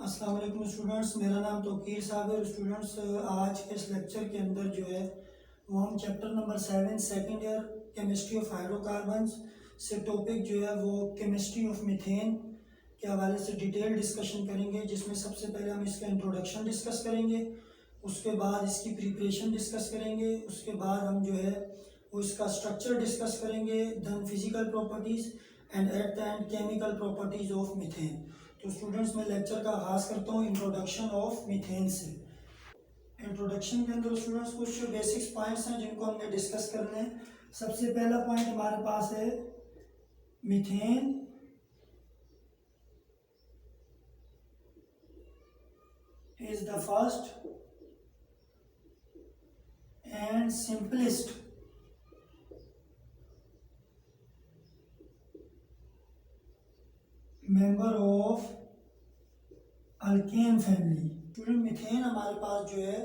अस्सलाम वालेकुम स्टूडेंट्स, मेरा नाम तौकीर साहब है। स्टूडेंट्स, आज के इस लेक्चर के अंदर जो है वो हम chapter number 7 second year chemistry of hydrocarbons से टॉपिक जो है वो केमिस्ट्री ऑफ मीथेन के हवाले से डिटेल डिस्कशन करेंगे, जिसमें सबसे पहले हम इसका इंट्रोडक्शन डिस्कस करेंगे, उसके बाद इसकी प्रिपरेशन डिस्कस करेंगे, उसके बाद हम जो है वो इसका स्ट्रक्चर डिस्कस करेंगे, then physical properties and at the end chemical properties of methane. तो स्टूडेंट्स, मैं लेक्चर का आगाज़ करता हूँ इंट्रोडक्शन ऑफ मीथेन से। इंट्रोडक्शन के अंदर स्टूडेंट्स कुछ बेसिक्स पॉइंट्स हैं जिनको हमने डिस्कस करने हैं। सबसे पहला पॉइंट हमारे पास है methane is the first and simplest member of alkane family. Student, methane हमारे पास जो है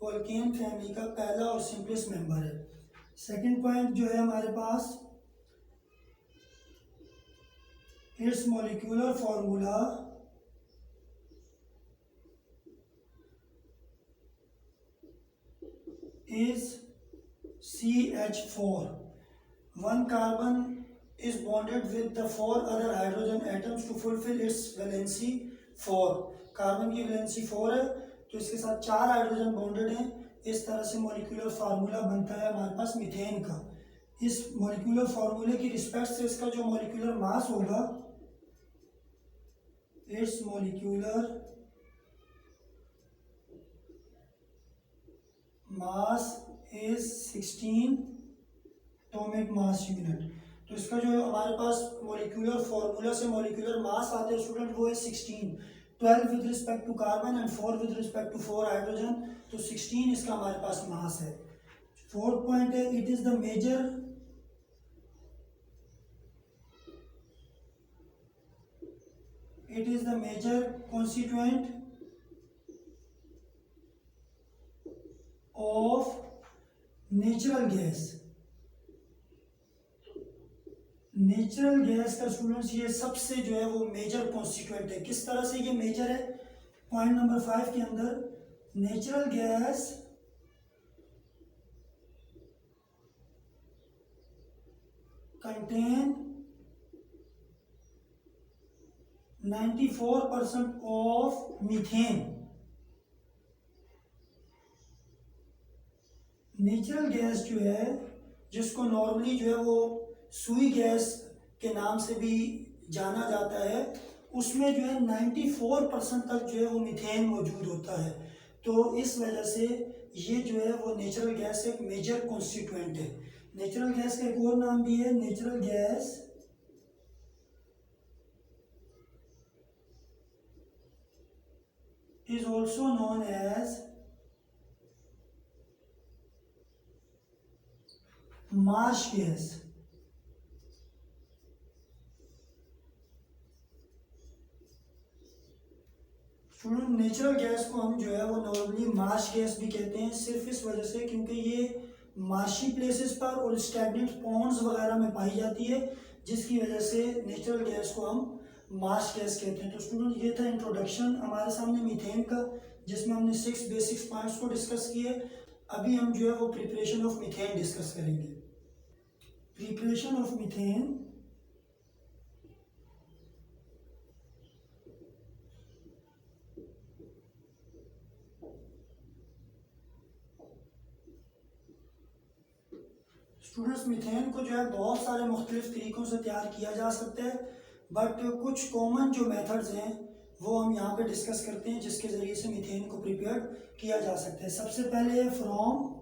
वो अल्केन फैमिली का पहला और सिंपलेस्ट मेंबर है। सेकंड पॉइंट जो है हमारे पास, it's molecular formula is CH4. One carbon is bonded with the 4 other hydrogen atoms to fulfill its valency 4. Carbon की वैलेंसी 4 है, तो इसके साथ 4 हाइड्रोजन बॉन्डेड हैं। इस तरह से मॉलिक्यूलर फार्मूला बनता है हमारे पास मीथेन का। इस मॉलिक्यूलर फार्मूले की रिस्पेक्ट से इसका जो मॉलिक्यूलर मास होगा, it's molecular mass is 16 atomic mass unit. तो इसका जो हमारे पास मॉलिक्यूलर फॉर्मूला से मॉलिक्यूलर मास आते हैं स्टूडेंट, वो है 16, 12 with respect to carbon and 4 with respect to 4 hydrogen. तो 16 इसका हमारे पास मास है। फोर्थ पॉइंट है, it is the major constituent of natural gas. Natural gas का स्टूडेंट्स ये सबसे जो है वो मेजर कॉन्स्टिट्यूएंट है। किस तरह से ये मेजर है? पॉइंट नंबर 5 के अंदर, natural gas contain 94% of methane. Natural gas जो है, जिसको नॉर्मली जो है वो सुई गैस के नाम से भी जाना जाता है, उसमें जो है 94% तक जो है वो मीथेन मौजूद होता है। तो इस वजह से ये जो है वो नेचुरल गैस एक मेजर कॉन्स्टिट्यूएंट है। नेचुरल गैस का एक और नाम भी है, natural gas is also known as marsh gas. Student, natural gas को हम जो है वो नॉर्मली मार्श गैस भी कहते हैं, सिर्फ इस वजह से क्योंकि ये मार्शी प्लेसेस पर और स्टैग्नेंट पॉन्ड्स वगैरह में पाई जाती है, जिसकी वजह से नेचुरल गैस को हम मार्श गैस कहते हैं। तो स्टूडेंट, ये था इंट्रोडक्शन हमारे सामने मीथेन का, जिसमें हमने 6 बेसिक्स पॉइंट्स को डिस्कस किए। अभी हम जो है वो प्रिपरेशन ऑफ मीथेन डिस्कस करेंगे। Preparation of methane. Students, methane को जो है बहुत सारे मुख्तलिफ तरीक़ों से तैयार किया जा सकता है, बट कुछ कॉमन जो मेथड्स हैं वो हम यहाँ पे डिस्कस करते हैं, जिसके ज़रिए से मीथेन को प्रिपेयर किया जा सकता है। सबसे पहले है from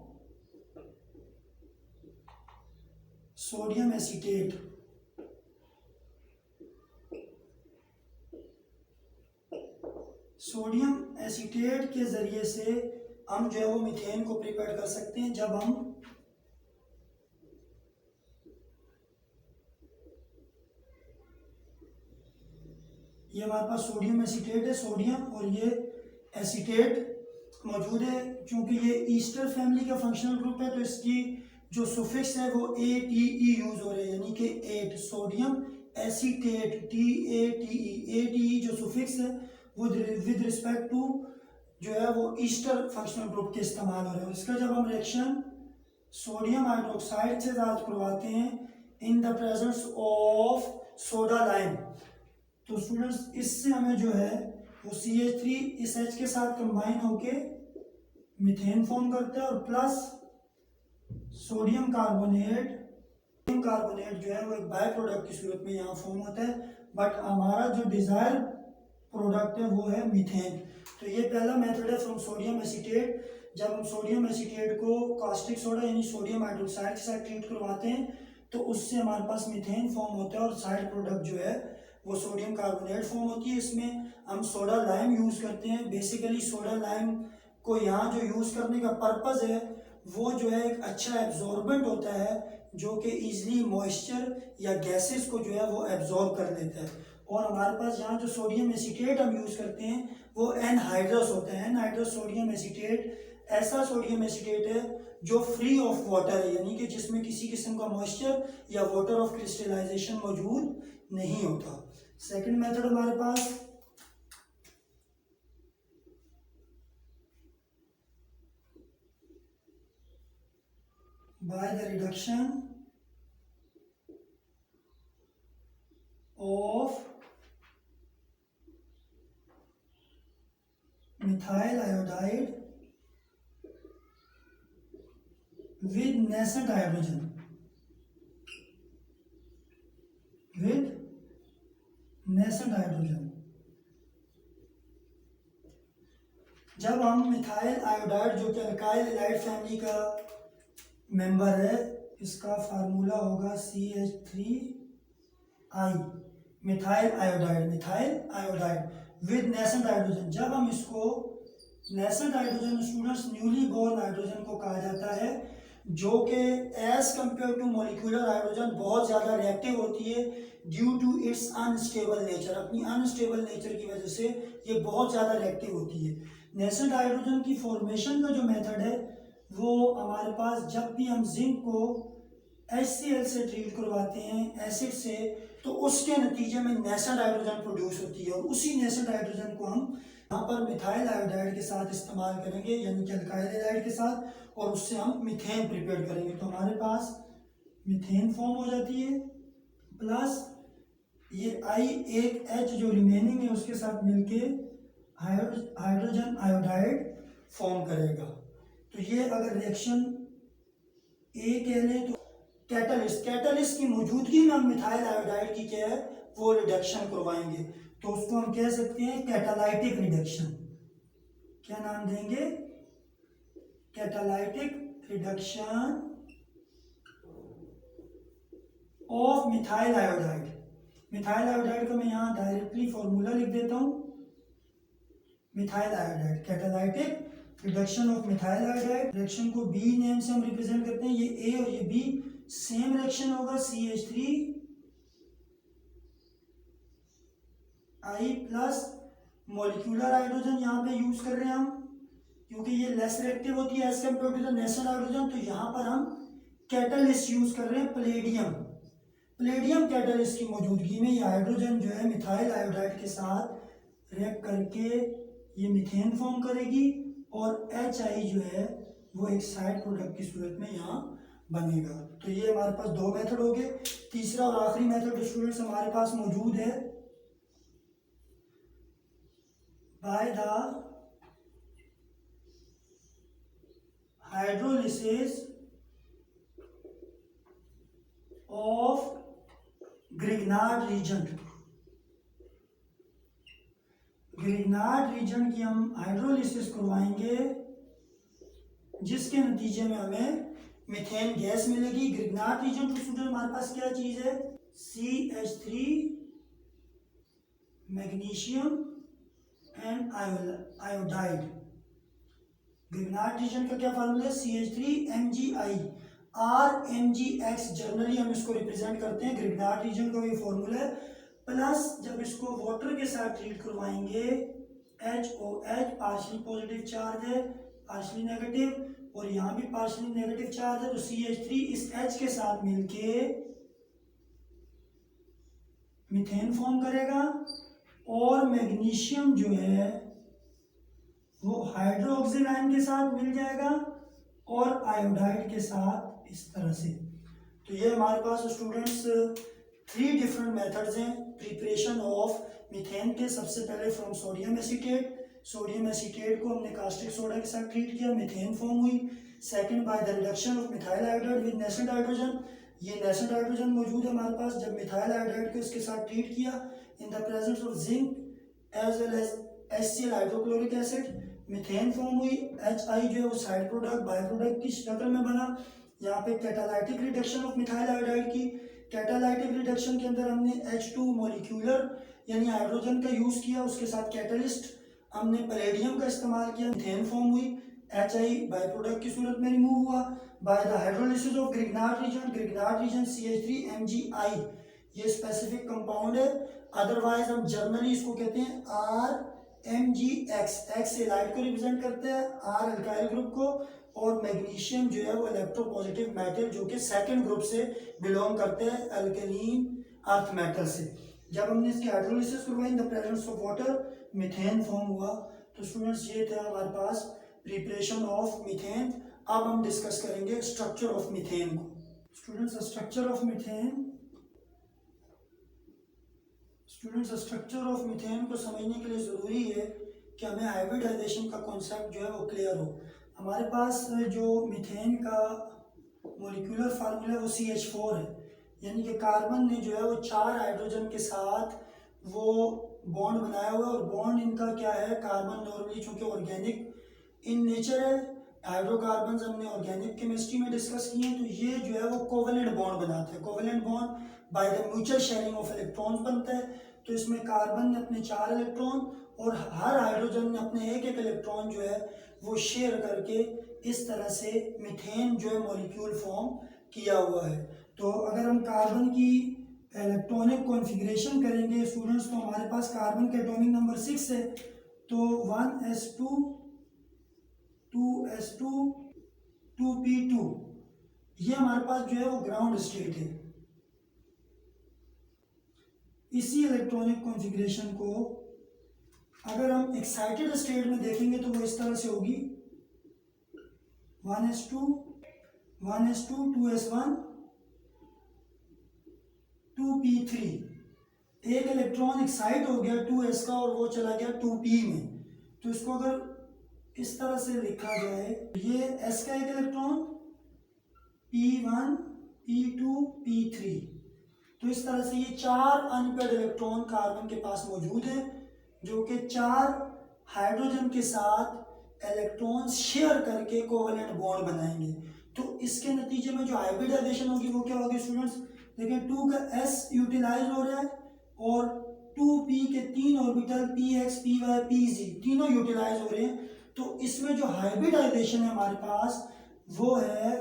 sodium acetate. Sodium acetate के ज़रिए से हम जो है वो मीथेन को प्रिपेयर कर सकते हैं। जब हम ये हमारे पास सोडियम एसीटेट है, सोडियम और ये एसीटेट मौजूद है। चूंकि ये ईस्टर फैमिली का फंक्शनल ग्रुप है, तो इसकी जो सुफिक्स है वो ATE यूज हो रहे हैं, यानी कि 8 सोडियम एसीटेट TATE। ATE जो सुफिक्स है विद रिस्पेक्ट टू जो है वो ईस्टर फंक्शनल ग्रुप के इस्तेमाल हो रहे हैं। इसका जब हम रिएक्शन सोडियम हाइड्रोक्साइड से साथ करवाते हैं इन the presence of soda lime, तो स्टूडेंट्स इससे हमें जो है वो CH3 इस H के साथ कंबाइन होके मीथेन फॉर्म करता है और प्लस सोडियम कार्बोनेट जो है वो एक बाय प्रोडक्ट की सूरत में यहाँ फॉर्म होता है, बट हमारा जो डिजायर प्रोडक्ट है वो है मीथेन। तो ये पहला मेथड है फ्रॉम सोडियम एसीटेट। जब हम सोडियम एसीटेट को कास्टिक सोडा यानी सोडियम हाइड्रोक्साइड के साथ ट्रीट करवाते हैं तो उससे हमारे पास मीथेन फॉर्म होता है और साइड प्रोडक्ट जो है वो सोडियम कार्बोनेट फॉर्म होती है। इसमें हम सोडा लाइम यूज़ करते हैं। बेसिकली सोडा लाइम को यहाँ जो यूज़ करने का पर्पज़ है वो जो है एक अच्छा एब्जॉर्बेंट होता है जो कि ईजिली मॉइस्चर या गैसेस को जो है वो एब्जॉर्ब कर लेता है। और हमारे पास यहाँ जो सोडियम एसीटेट हम यूज़ करते हैं वो एनहाइड्रस होता है। एनहाइड्रस सोडियम एसीटेट ऐसा सोडियम एसीटेट है जो फ्री ऑफ वाटर है, यानी कि जिसमें किसी किस्म का मॉइस्चर या वाटर ऑफ क्रिस्टलाइजेशन मौजूद नहीं होता। सेकंड मेथड हमारे पास by the reduction of methyl iodide with nascent hydrogen, जब हम मिथाइल आयोडाइड जो कि अल्काइल हैलाइड फैमिली का मेंबर है, इसका फार्मूला होगा CH3I methyl iodide with nascent hydrogen. जब हम इसको nascent hydrogen students newly born hydrogen को कहा जाता है जो कि as compare to molecular hydrogen बहुत ज़्यादा रिएक्टिव होती है due to its unstable nature. अपनी अनस्टेबल नेचर की वजह से ये बहुत ज़्यादा रिएक्टिव होती है। नेसेंट हाइड्रोजन की फॉर्मेशन का जो मेथड है वो हमारे पास जब भी हम जिंक को HCl से ट्रीट करवाते हैं एसिड से, तो उसके नतीजे में नेसेंट हाइड्रोजन प्रोड्यूस होती है और उसी नेसेंट हाइड्रोजन को हम यहाँ पर मिथाइल आयोडाइड के साथ इस्तेमाल करेंगे यानी कि अल्काइल हैलाइड के साथ, और उससे हम मीथेन प्रिपेयर करेंगे। तो हमारे पास मीथेन फॉर्म हो जाती है प्लस ये I एक H जो रिमेनिंग है उसके साथ मिलके हाइड्रोजन आयोडाइड फॉर्म करेगा। तो ये अगर रिएक्शन ए कह लें तो कैटलिस्ट की मौजूदगी में हम मिथाइल आयोडाइड की क्या है वो रिडक्शन करवाएंगे, तो उसको हम कह सकते हैं कैटालाइटिक रिडक्शन। क्या नाम देंगे? Catalytic reduction of methyl iodide. Methyl iodide का मैं यहाँ डायरेक्टली फॉर्मूला लिख देता हूँ। Methyl iodide catalytic reduction of methyl iodide. Reaction को बी नेम से हम रिप्रेजेंट करते हैं। ये ए और ये बी सेम रिएक्शन होगा CH3I प्लस मॉलिक्यूलर हाइड्रोजन यहाँ पे यूज कर रहे हैं हम क्योंकि ये लेस रिएक्टिव होती है as compare to the nascent hydrogen. तो यहाँ पर हम कैटलिस्ट यूज कर रहे हैं प्लेडियम कैटलिस्ट की मौजूदगी में ये हाइड्रोजन जो है मिथाइल आयोडाइड के साथ रिएक्ट करके ये मीथेन फॉर्म करेगी और HI जो है वो एक साइड प्रोडक्ट की सूरत में यहाँ बनेगा। तो ये हमारे पास दो मेथड हो गए। तीसरा और आखिरी मेथड स्टूडेंट्स हमारे पास मौजूद है by the hydrolysis of Grignard reason की हम हाइड्रोलिसिस करवाएंगे जिसके नतीजे में हमें मीथेन गैस मिलेगी। ग्रिग्नार्ड रीजन तो स्टूडेंट हमारे पास क्या चीज है? CH3 magnesium and iodide. Grignard reason का क्या फार्मूला है? CH3MgI RMgX जनरली हम इसको रिप्रेजेंट करते हैं। ग्रिग्नार्ड रीजन का ये फॉर्मूला है प्लस जब इसको वाटर के साथ ट्रीट करवाएंगे HOH पार्शियली पॉजिटिव चार्ज है पार्शियली नेगेटिव और यहाँ भी पार्शियली नेगेटिव चार्ज है, तो CH3 इस H के साथ मिलके मीथेन फॉर्म करेगा और मैग्नीशियम जो है वो हाइड्रोक्सिल आयन के साथ मिल जाएगा और आयोडाइड के साथ इस तरह से। तो ये हमारे पास स्टूडेंट्स 3 डिफरेंट मेथड्स हैं प्रिपरेशन ऑफ मीथेन के। सबसे पहले from sodium acetate, sodium acetate को हमने कास्टिक सोडा के साथ ट्रीट किया, मीथेन फॉर्म हुई। Second by the reduction of methyl iodide with nascent hydrogen, ये नेसेंट हाइड्रोजन मौजूद है हमारे पास। जब मिथाइल आयोडाइड को इसके साथ ट्रीट किया in the presence of zinc as well as HCl hydrochloric acid, methane form हुई। HI जो है वो साइड प्रोडक्ट बाय प्रोडक्ट की शक्ल में बना। यहाँ पे catalytic reduction of methyl iodide की, कैटालाइटिक रिडक्शन के अंदर हमने H2 मॉलिक्यूलर यानी हाइड्रोजन का यूज किया, उसके साथ कैटलिस्ट हमने पैलेडियम का इस्तेमाल किया, मीथेन फॉर्म हुई। HI बाय प्रोडक्ट की सूरत में रिमूव हुआ by the hydrolysis of Grignard reason, Grignard reason CH3MgI, ये स्पेसिफिक कंपाउंड है। अदरवाइज हम जर्नली इसको कहते हैं RMgX, X एलाइड को रिप्रेजेंट करते हैं, R अल्काइल ग्रुप को, और मैग्नीशियम जो है वो इलेक्ट्रोपॉजिटिव मेटल जो कि सेकंड ग्रुप से बिलोंग करते हैं अल्कलीन अर्थ मेटल से। जब हमने इसकी हाइड्रोलिसिस करवाई इन the presence of water, methane form हुआ। तो स्टूडेंट्स ये था हमारे पास प्रिपरेशन ऑफ मीथेन। अब हम डिस्कस करेंगे स्ट्रक्चर ऑफ मीथेन को। Students structure of methane, students structure of methane को समझने के लिए ज़रूरी है कि हमें हाइब्रिडाइजेशन का कॉन्सेप्ट जो है वो क्लियर हो। हमारे पास जो मीथेन का मॉलिक्यूलर फार्मूला है वो CH4 है, यानी कि कार्बन ने जो है वो 4 हाइड्रोजन के साथ वो बॉन्ड बनाया हुआ है। और बॉन्ड इनका क्या है, कार्बन नॉर्मली चूँकि ऑर्गेनिक इन नेचर है, हाइड्रोकार्बन हमने ऑर्गेनिक केमिस्ट्री में डिस्कस किए हैं, तो ये जो है वो कोवेलेंट बॉन्ड बनाते हैं। Covalent bond by the mutual sharing of electrons बनता है। तो इसमें कार्बन ने अपने 4 इलेक्ट्रॉन और हर हाइड्रोजन ने अपने एक इलेक्ट्रॉन जो है वो शेयर करके इस तरह से मीथेन जो है मॉलिक्यूल फॉर्म किया हुआ है। तो अगर हम कार्बन की इलेक्ट्रॉनिक कॉन्फ़िगरेशन करेंगे स्टूडेंट्स, तो हमारे पास कार्बन के एटॉमिक नंबर 6 है, तो 1s2 2s2 2p2, ये हमारे पास जो है वो ग्राउंड स्टेट है। इसी इलेक्ट्रॉनिक कॉन्फ़िगरेशन को अगर हम एक्साइटेड स्टेट में देखेंगे तो वो इस तरह से होगी 1s2 2s1 2p3। एक इलेक्ट्रॉन एक्साइट हो गया 2s का और वो चला गया 2p में। तो इसको अगर इस तरह से लिखा जाए, ये s का एक इलेक्ट्रॉन p1 p2 p3, तो इस तरह से ये 4 अनपेड इलेक्ट्रॉन कार्बन के पास मौजूद है जो कि 4 हाइड्रोजन के साथ इलेक्ट्रॉन शेयर करके कोवेलेंट बॉन्ड बनाएंगे। तो इसके नतीजे में जो हाइब्रिडाइजेशन होगी वो क्या होगी स्टूडेंट्स, देखिए 2 का s यूटिलाइज हो रहा है और 2p के 3 ऑर्बिटल px py pz तीनों यूटिलाइज हो रहे हैं। तो इसमें जो हाइब्रिडाइजेशन है हमारे पास वो है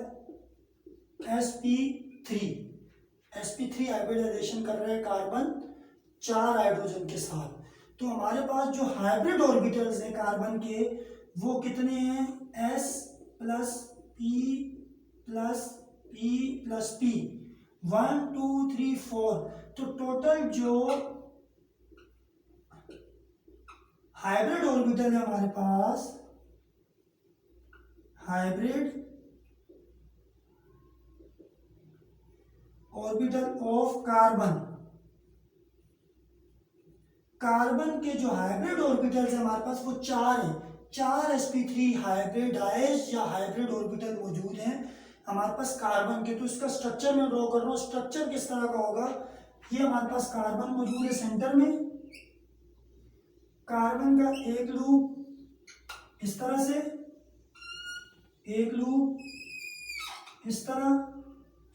sp3 हाइब्रिडाइजेशन कर रहा है कार्बन 4 हाइड्रोजन के साथ। तो हमारे पास जो हाइब्रिड ऑर्बिटल्स हैं कार्बन के वो कितने हैं, s plus p plus p plus p, 1 2 3 4। तो टोटल जो हाइब्रिड ऑर्बिटल है हमारे पास, hybrid orbital of carbon, carbon के जो हाइब्रिड ऑर्बिटल्स है हमारे पास वो 4 हैं। 4 sp3 हाइब्रिडाइज या हाइब्रिड ऑर्बिटल मौजूद हैं हमारे पास कार्बन के। तो इसका स्ट्रक्चर मैं ड्रॉ कर रहा हूँ, स्ट्रक्चर किस तरह का होगा, ये हमारे पास कार्बन मौजूद है सेंटर में, कार्बन का एक लूप इस तरह से, एक लूप इस तरह,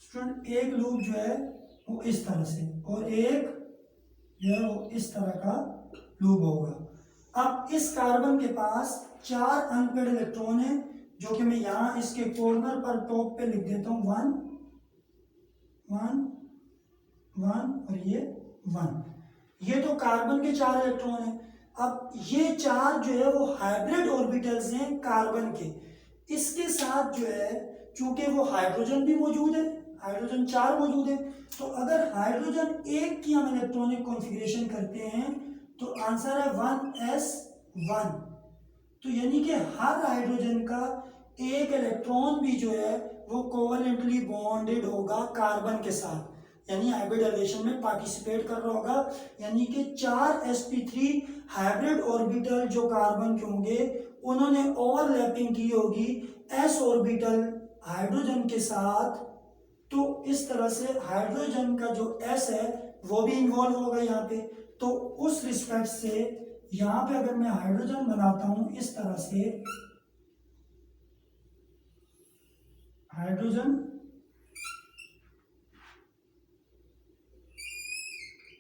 स्टूडेंट एक लूप जो है वो इस तरह से, और एक जो है वो इस तरह का लूप होगा। अब इस कार्बन के पास 4 अनपेड इलेक्ट्रॉन है जो कि मैं यहाँ इसके कॉर्नर पर टॉप पे लिख देता हूँ 1 1 1 और ये 1। ये तो कार्बन के 4 इलेक्ट्रॉन हैं। अब ये 4 जो है वो हाइब्रिड ऑर्बिटल्स हैं कार्बन के। इसके साथ जो है चूंकि वो हाइड्रोजन भी मौजूद है, हाइड्रोजन 4 मौजूद है, तो अगर हाइड्रोजन 1 की हम इलेक्ट्रॉनिक कॉन्फ़िगरेशन करते हैं तो आंसर है 1s1। तो यानी कि हर हाइड्रोजन का एक इलेक्ट्रॉन भी जो है वो कोवलेंटली बॉन्डेड होगा कार्बन के साथ, यानी हाइब्रिडाइजेशन में पार्टिसिपेट कर रहा होगा। यानी कि 4 sp3 हाइब्रिड ऑर्बिटल जो कार्बन के होंगे उन्होंने ओवरलैपिंग की होगी s ऑर्बिटल हाइड्रोजन के साथ। तो इस तरह से हाइड्रोजन का जो s है वो भी इन्वॉल्व होगा यहाँ पे। तो उस रिस्पेक्ट से यहाँ पे अगर मैं हाइड्रोजन बनाता हूं इस तरह से, हाइड्रोजन,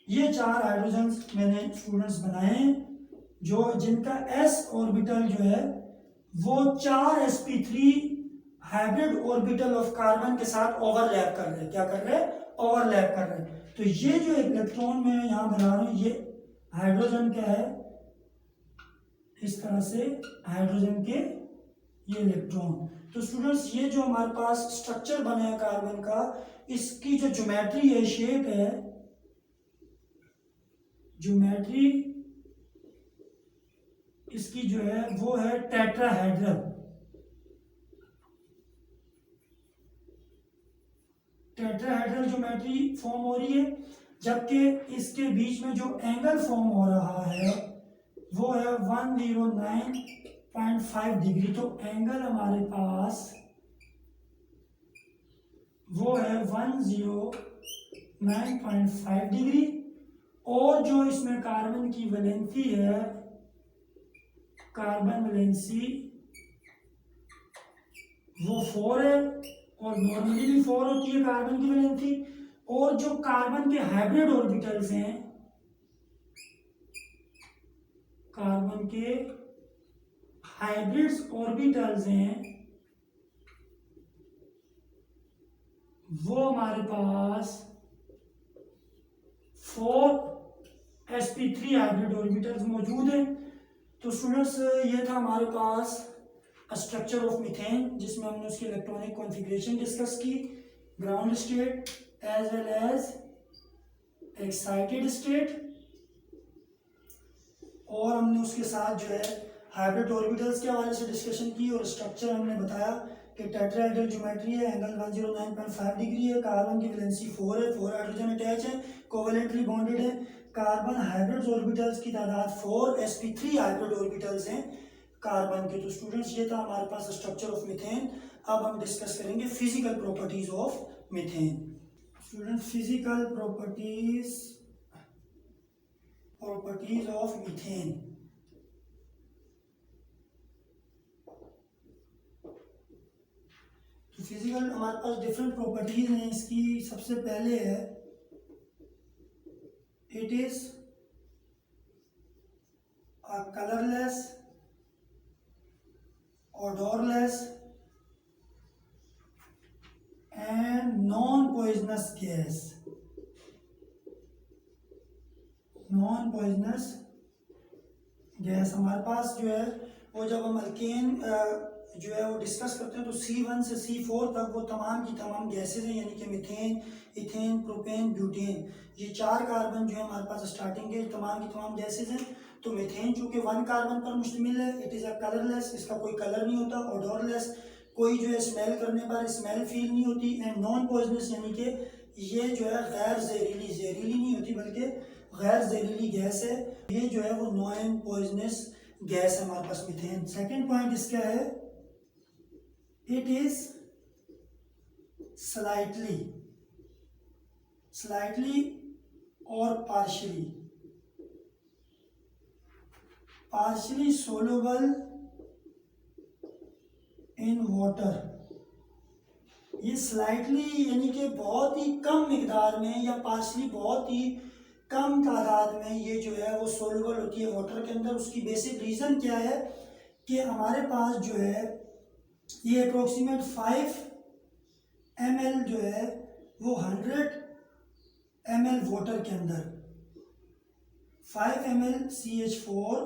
ये 4 हाइड्रोजन मैंने स्टूडेंट्स बनाए हैं जो जिनका s ऑर्बिटल जो है वो 4 sp3 hybrid orbital of carbon के साथ ओवरलैप कर रहे हैं। क्या कर रहे हैं? ओवरलैप कर रहे हैं। तो ये जो इलेक्ट्रॉन मैं यहाँ बना रहा हूँ ये हाइड्रोजन का है, इस तरह से हाइड्रोजन के ये इलेक्ट्रॉन। तो स्टूडेंट्स ये जो हमारे पास स्ट्रक्चर बना है कार्बन का, इसकी जो ज्योमेट्री है, शेप है, ज्योमेट्री इसकी जो है वो है टेट्राहेड्रल। टेट्राहेड्रल ज्योमेट्री फॉर्म हो रही है, जबकि इसके बीच में जो एंगल फॉर्म हो रहा है वो है 109.5 डिग्री। तो एंगल हमारे पास वो है 109.5 डिग्री। और जो इसमें कार्बन की वैलेंसी है, कार्बन वैलेंसी वो 4 है, और नॉर्मली भी 4 होती है कार्बन की वैलेंसी। और जो कार्बन के हाइब्रिड ऑर्बिटल्स हैं, कार्बन के हाइब्रिड ऑर्बिटल्स हैं वो हमारे पास 4 sp3 हाइब्रिड ऑर्बिटल्स मौजूद हैं। तो स्टूडेंट्स ये था हमारे पास स्ट्रक्चर ऑफ मीथेन, जिसमें हमने उसकी इलेक्ट्रॉनिक कॉन्फ़िगरेशन डिस्कस की, ground state as well as excited state, और हमने उसके साथ जो है हाइब्रिड ऑर्बिटल्स के हवाले से डिस्कशन की। और स्ट्रक्चर हमने बताया कि टेट्राहेड्रल ज्योमेट्री है, एंगल 109.5 डिग्री है, कार्बन की वैलेंसी 4 है, 4 हाइड्रोजन अटैच है, कोवेलेंटली बॉन्डेड है, कार्बन हाइब्रिड ऑर्बिटल्स की तादाद 4 sp3 हाइब्रिड ऑर्बिटल्स हैं कार्बन के। तो स्टूडेंट्स ये था हमारे पास स्ट्रक्चर ऑफ मीथेन। अब हम डिस्कस करेंगे physical properties of methane. Student physical properties of methane. तो फिजिकल हमारे पास डिफरेंट प्रॉपर्टीज हैं इसकी। सबसे पहले है it is a colourless, odorless and non-poisonous gas। non-poisonous gas हमारे पास जो है वो जब हम अल्केन जो है वो डिस्कस करते हैं तो C1 से C4 तक वो तमाम की तमाम गैसेज हैं, यानी कि मीथेन, इथेन, प्रोपेन, ब्यूटेन, ये 4 कार्बन जो है हमारे पास स्टार्टिंग के तमाम की तमाम गैसेज हैं। तो मीथेन चूंकि 1 कार्बन पर मुश्तमिल है, इट इज़ अ कलरलेस, इसका कोई कलर नहीं होता, ओडोरलेस, कोई जो है स्मेल करने पर स्मेल फील नहीं होती, एंड नॉन पॉइजनस, यानी कि ये जो है गैर जहरीली, जहरीली नहीं होती बल्कि गैर जहरीली गैस है। ये जो है वो नॉन पॉइजनस गैस है हमारे पास मीथेन। सेकेंड पॉइंट इसका है इट इज स्लाइटली और पार्शियली सोलुबल इन वाटर। ये स्लाइटली यानी कि बहुत ही कम मिकदार में, या पार्शियली बहुत ही कम तादाद में ये जो है वो सोलुबल होती है वाटर के अंदर। उसकी बेसिक रीज़न क्या है कि हमारे पास जो है ये अप्रोक्सीमेट 5 ml जो है वो 100 ml वाटर के अंदर 5 ml CH4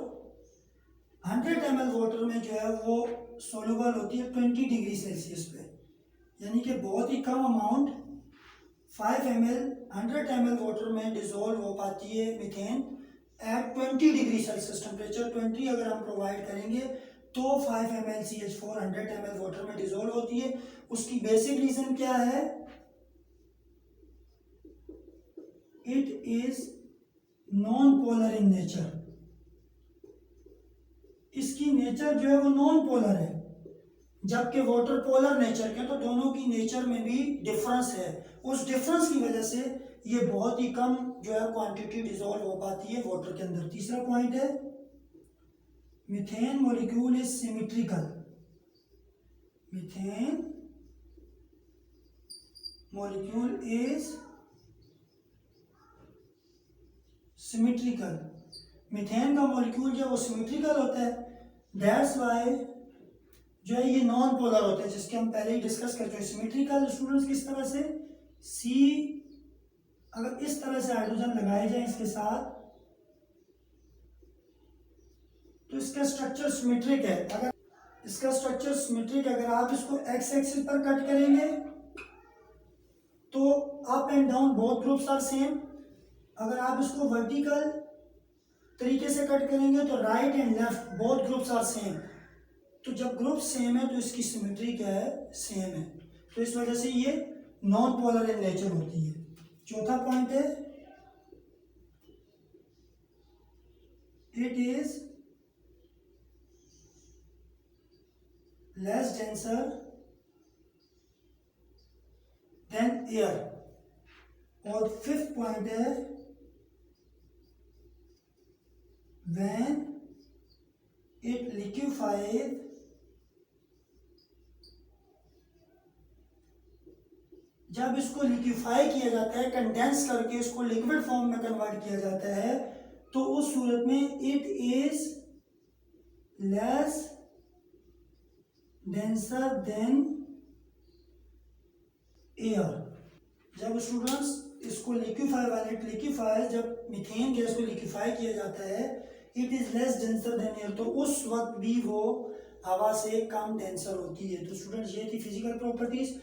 100 ml वाटर में जो है वो सोलुबल होती है 20 डिग्री सेल्सियस पे, यानी कि बहुत ही कम अमाउंट 5 ml 100 ml वाटर में डिजोल्व हो पाती है methane at 20 degree Celsius temperature 20 अगर हम प्रोवाइड करेंगे तो 5 ml CH4 100 ml वाटर में डिजोल्व होती है। उसकी बेसिक रीजन क्या है? It is non polar in nature. इसकी नेचर जो है वो नॉन पोलर है, जबकि वाटर पोलर नेचर के, तो दोनों की नेचर में भी डिफरेंस है। उस डिफरेंस की वजह से ये बहुत ही कम जो है क्वांटिटी डिसॉल्व हो पाती है वाटर के अंदर। तीसरा पॉइंट है methane molecule is symmetrical. Methane molecule is symmetrical. Methane का मॉलिक्यूल जो है वो सिमेट्रिकल होता है, दैट्स वाई जो है ये नॉन पोलर होते हैं, जिसके हम पहले ही डिस्कस कर चुके हैं। सिमेट्रिकल स्टूडेंट्स किस तरह से? सी अगर इस तरह से हाइड्रोजन लगाए जाए इसके साथ तो इसका स्ट्रक्चर सिमेट्रिक है। अगर इसका स्ट्रक्चर सिमेट्रिक, अगर आप इसको एक्स एक्सिस पर कट करेंगे तो up and down both groups are same. अगर आप इसको वर्टिकल तरीके से कट करेंगे तो right and left both groups are same. तो जब ग्रुप सेम है तो इसकी सिमेट्री क्या है? सेम है। तो इस वजह से ये नॉन पोलर इन नेचर होती है। चौथा पॉइंट है it is less denser then air. और फिफ्थ पॉइंट है व्हेन इट लिक्विफाइड जब इसको लिक्विफाई किया जाता है, कंडेंस करके इसको लिक्विड फॉर्म में कन्वर्ट किया जाता है, तो उस सूरत में it is less denser then air. जब स्टूडेंट्स इसको लिक्विफाई जब मीथेन गैस को लिक्विफाई किया जाता है, it is less denser then air, तो उस वक्त भी वो हवा से कम डेंसर होती है। तो स्टूडेंट्स ये थी फिजिकल प्रॉपर्टीज।